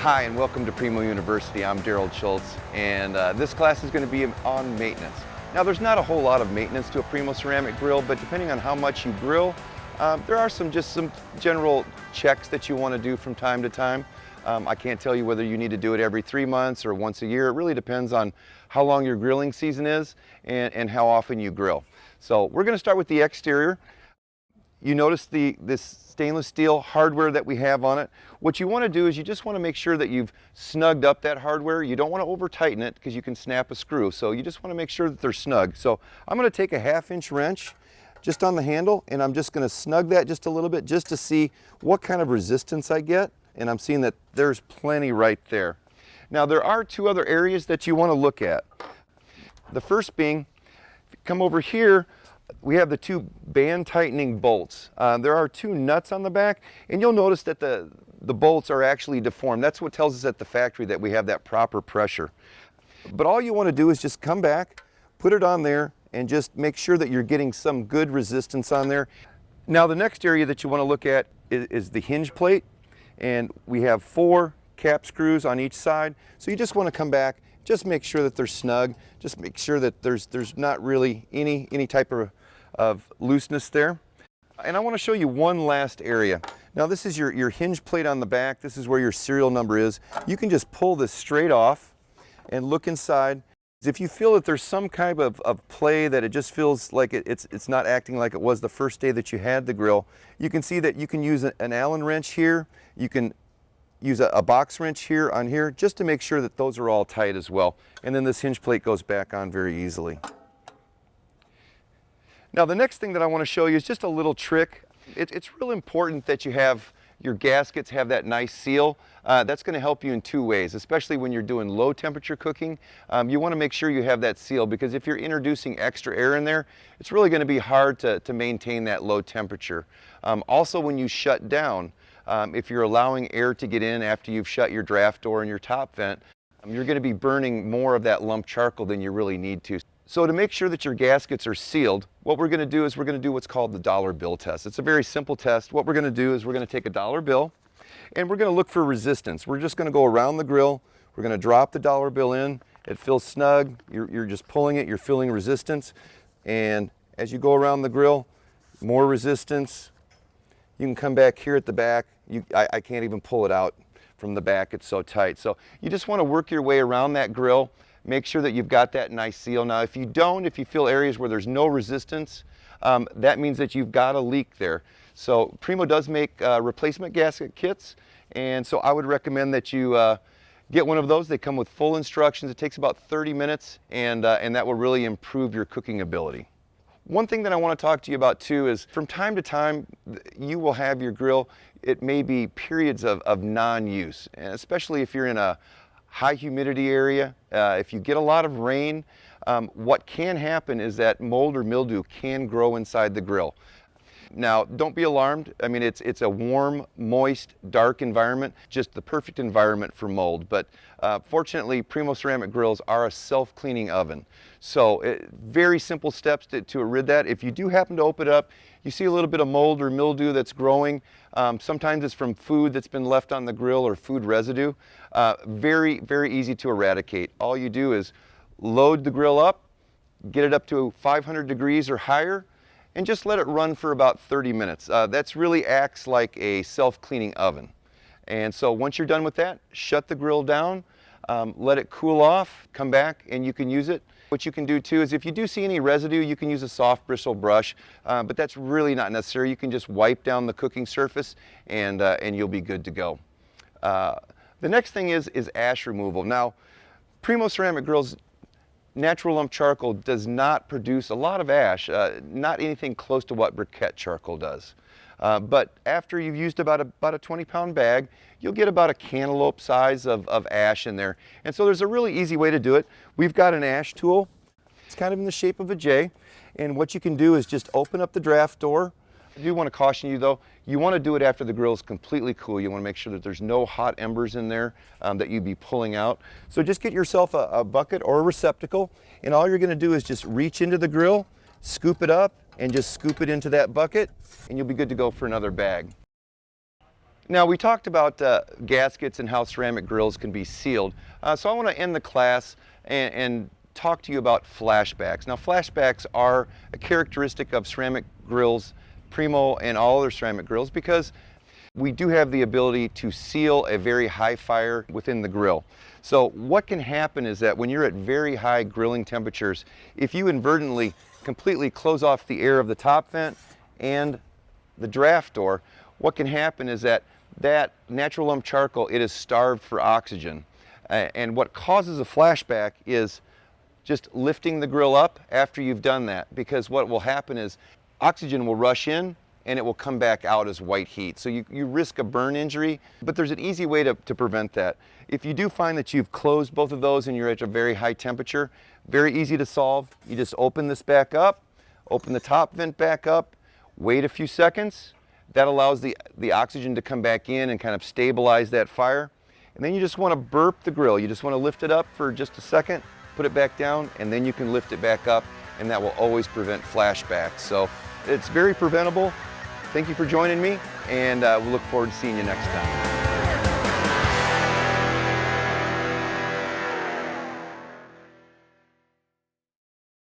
Hi, and welcome to Primo University. I'm Daryl Schultz, and this class is going to be on maintenance. Now, there's not a whole lot of maintenance to a Primo ceramic grill, but depending on how much you grill, there are some general checks that you want to do from time to time. I can't tell you whether you need to do it every 3 months or once a year. It really depends on how long your grilling season is and how often you grill. So we're going to start with the exterior. You notice this stainless steel hardware that we have on it. What you want to do is you just want to make sure that you've snugged up that hardware. You don't want to over tighten it because you can snap a screw. So you just want to make sure that they're snug. So I'm going to take a 1/2 inch wrench just on the handle, and I'm just going to snug that just a little bit just to see what kind of resistance I get. And I'm seeing that there's plenty right there. Now there are 2 other areas that you want to look at. The first being, if you come over here, we have the 2 band tightening bolts. There are 2 nuts on the back, and you'll notice that the bolts are actually deformed. That's what tells us at the factory that we have that proper pressure. But all you want to do is just come back, put it on there, and just make sure that you're getting some good resistance on there. Now the next area that you want to look at is the hinge plate, and we have 4 cap screws on each side. So you just want to come back, just make sure that they're snug, just make sure that there's not really any type of looseness there. And I want to show you one last area. Now this is your hinge plate on the back. This is where your serial number is. You can just pull this straight off and look inside. If you feel that there's some kind of play, that it just feels like it's not acting like it was the first day that you had the grill, you can see that you can use an Allen wrench here. You can use a box wrench here on here just to make sure that those are all tight as well. And then this hinge plate goes back on very easily. Now the next thing that I want to show you is just a little trick. It's real important that you have your gaskets have that nice seal. That's going to help you in 2 ways, especially when you're doing low temperature cooking. You want to make sure you have that seal, because if you're introducing extra air in there, it's really going to be hard to maintain that low temperature. Also, when you shut down, if you're allowing air to get in after you've shut your draft door and your top vent, you're going to be burning more of that lump charcoal than you really need to. So to make sure that your gaskets are sealed, what we're going to do is we're going to do what's called the dollar bill test. It's a very simple test. What we're going to do is we're going to take a dollar bill and we're going to look for resistance. We're just going to go around the grill. We're going to drop the dollar bill in. It feels snug. You're just pulling it. You're feeling resistance. And as you go around the grill, more resistance. You can come back here at the back. I can't even pull it out from the back. It's so tight. So you just want to work your way around that grill. Make sure that you've got that nice seal. Now if you feel areas where there's no resistance, that means that you've got a leak there. So Primo does make replacement gasket kits, and so I would recommend that you get one of those. They come with full instructions. It takes about 30 minutes, and that will really improve your cooking ability. One thing that I want to talk to you about too is from time to time you will have your grill, it may be periods of non-use, especially if you're in a high humidity area. If you get a lot of rain, what can happen is that mold or mildew can grow inside the grill. Now, don't be alarmed. I mean, it's a warm, moist, dark environment, just the perfect environment for mold. But fortunately, Primo ceramic grills are a self-cleaning oven. So very simple steps to rid that. If you do happen to open it up, you see a little bit of mold or mildew that's growing. Sometimes it's from food that's been left on the grill or food residue. Very, very easy to eradicate. All you do is load the grill up, get it up to 500 degrees or higher, and just let it run for about 30 minutes. That's really acts like a self-cleaning oven. And so once you're done with that, shut the grill down, let it cool off, come back and you can use it. What you can do too is if you do see any residue, you can use a soft bristle brush, but that's really not necessary. You can just wipe down the cooking surface and you'll be good to go. The next thing is ash removal. Now, Primo ceramic grills, natural lump charcoal does not produce a lot of ash, not anything close to what briquette charcoal does. But after you've used about a 20-pound bag, you'll get about a cantaloupe size of ash in there. And so there's a really easy way to do it. We've got an ash tool. It's kind of in the shape of a J. And what you can do is just open up the draft door. I do want to caution you though, you want to do it after the grill is completely cool. You want to make sure that there's no hot embers in there that you'd be pulling out. So just get yourself a bucket or a receptacle, and all you're going to do is just reach into the grill, scoop it up, and just scoop it into that bucket, and you'll be good to go for another bag. Now, we talked about gaskets and how ceramic grills can be sealed. So I want to end the class and talk to you about flashbacks. Now, flashbacks are a characteristic of ceramic grills, Primo and all other ceramic grills, because we do have the ability to seal a very high fire within the grill. So what can happen is that when you're at very high grilling temperatures, if you inadvertently completely close off the air of the top vent and the draft door, what can happen is that natural lump charcoal, it is starved for oxygen. And what causes a flashback is just lifting the grill up after you've done that, because what will happen is oxygen will rush in and it will come back out as white heat. So you risk a burn injury, but there's an easy way to prevent that. If you do find that you've closed both of those and you're at a very high temperature, very easy to solve. You just open this back up, open the top vent back up, wait a few seconds. That allows the oxygen to come back in and kind of stabilize that fire. And then you just want to burp the grill. You just want to lift it up for just a second, put it back down, and then you can lift it back up, and that will always prevent flashbacks. So it's very preventable. Thank you for joining me, and we'll look forward to seeing you next time.